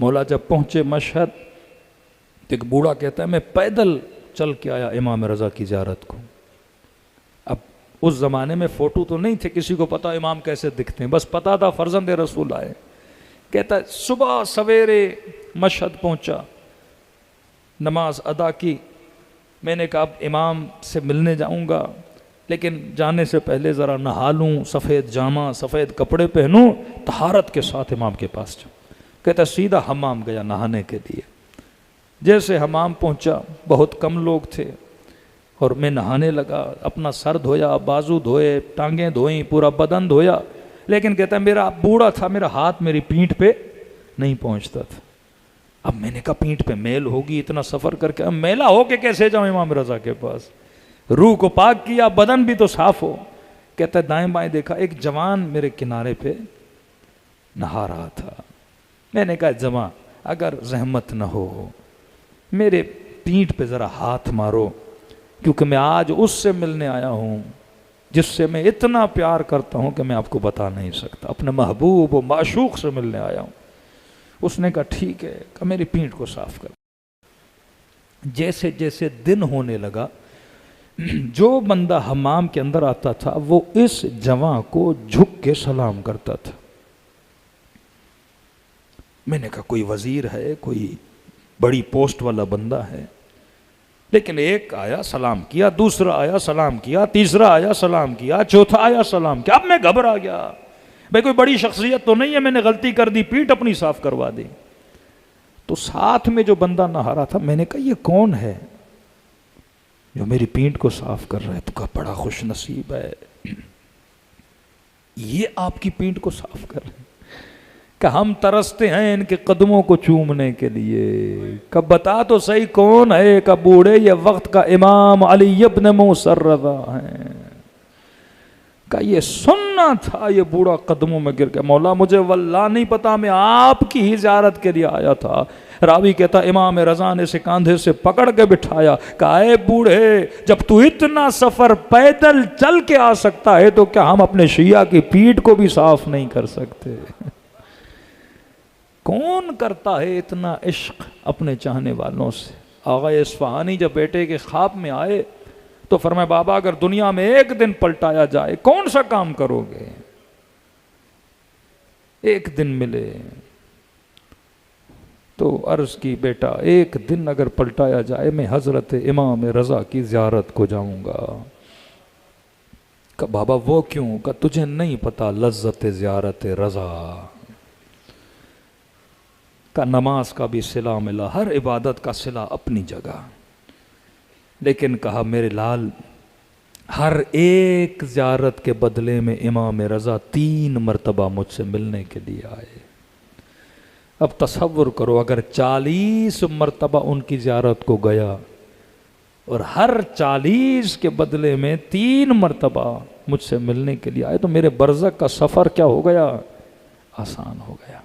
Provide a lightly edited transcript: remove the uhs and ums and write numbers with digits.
مولا جب پہنچے مشہد تو ایک بوڑھا کہتا ہے میں پیدل چل کے آیا امام رضا کی زیارت کو۔ اب اس زمانے میں فوٹو تو نہیں تھے، کسی کو پتا امام کیسے دکھتے ہیں، بس پتا تھا فرزند رسول آئے۔ کہتا ہے صبح سویرے مشہد پہنچا، نماز ادا کی، میں نے کہا اب امام سے ملنے جاؤں گا، لیکن جانے سے پہلے ذرا نہا لوں، سفید جامہ سفید کپڑے پہنوں، طہارت کے ساتھ امام کے پاس جاؤں۔ کہتا سیدھا حمام گیا نہانے کے لیے۔ جیسے حمام پہنچا، بہت کم لوگ تھے، اور میں نہانے لگا، اپنا سر دھویا، بازو دھوئے، ٹانگیں دھوئیں، پورا بدن دھویا، لیکن کہتا ہے میرا بوڑھا تھا، میرا ہاتھ میری پیٹھ پہ نہیں پہنچتا تھا۔ اب میں نے کہا پیٹھ پہ میل ہوگی، اتنا سفر کر کے اب میلا ہو کے کیسے جاؤں امام رضا کے پاس؟ روح کو پاک کیا، بدن بھی تو صاف ہو۔ کہتا ہے دائیں بائیں دیکھا، ایک جوان میرے کنارے پہ نہا رہا تھا۔ میں نے کہا جوان اگر زحمت نہ ہو میرے پیٹھ پہ ذرا ہاتھ مارو، کیونکہ میں آج اس سے ملنے آیا ہوں جس سے میں اتنا پیار کرتا ہوں کہ میں آپ کو بتا نہیں سکتا، اپنے محبوب و معشوق سے ملنے آیا ہوں۔ اس نے کہا ٹھیک ہے، کہ میری پیٹھ کو صاف کر۔ جیسے جیسے دن ہونے لگا، جو بندہ حمام کے اندر آتا تھا وہ اس جوان کو جھک کے سلام کرتا تھا۔ میں نے کہا کوئی وزیر ہے، کوئی بڑی پوسٹ والا بندہ ہے، لیکن ایک آیا سلام کیا، دوسرا آیا سلام کیا، تیسرا آیا سلام کیا، چوتھا آیا سلام کیا۔ اب میں گھبرا گیا، بھئی کوئی بڑی شخصیت تو نہیں ہے، میں نے غلطی کر دی، پیٹھ اپنی صاف کروا دی۔ تو ساتھ میں جو بندہ نہا رہا تھا، میں نے کہا یہ کون ہے جو میری پیٹھ کو صاف کر رہا ہے؟ تو کہا بڑا خوش نصیب ہے، یہ آپ کی پیٹھ کو صاف کر رہے ہیں، کہ ہم ترستے ہیں ان کے قدموں کو چومنے کے لیے۔ کہ بتا تو صحیح کون ہے؟ کہ بوڑھے یہ وقت کا امام علی ابن موسیٰ رضا ہیں۔ کہ یہ سننا تھا، یہ بوڑھا قدموں میں گر گیا۔ مولا مجھے واللہ نہیں پتا، میں آپ کی ہی زیارت کے لیے آیا تھا۔ راوی کہتا امام رضا نے اسے کاندھے سے پکڑ کے بٹھایا، کہا اے بوڑھے جب تو اتنا سفر پیدل چل کے آ سکتا ہے تو کیا ہم اپنے شیعہ کی پیٹھ کو بھی صاف نہیں کر سکتے؟ کون کرتا ہے اتنا عشق اپنے چاہنے والوں سے؟ آغا اصفہانی جب بیٹے کے خواب میں آئے تو فرمایا بابا اگر دنیا میں ایک دن پلٹایا جائے کون سا کام کرو گے؟ ایک دن ملے تو عرض کی بیٹا ایک دن اگر پلٹایا جائے میں حضرت امام رضا کی زیارت کو جاؤں گا۔ کہ بابا وہ کیوں؟ کہ تجھے نہیں پتا لذت زیارت رضا کا۔ نماز کا بھی صلہ ملا، ہر عبادت کا صلہ اپنی جگہ، لیکن کہا میرے لال ہر ایک زیارت کے بدلے میں امام رضا 3 مرتبہ مجھ سے ملنے کے لیے آئے۔ اب تصور کرو اگر 40 مرتبہ ان کی زیارت کو گیا اور ہر 40 کے بدلے میں 3 مرتبہ مجھ سے ملنے کے لیے آئے تو میرے برزخ کا سفر کیا ہو گیا؟ آسان ہو گیا۔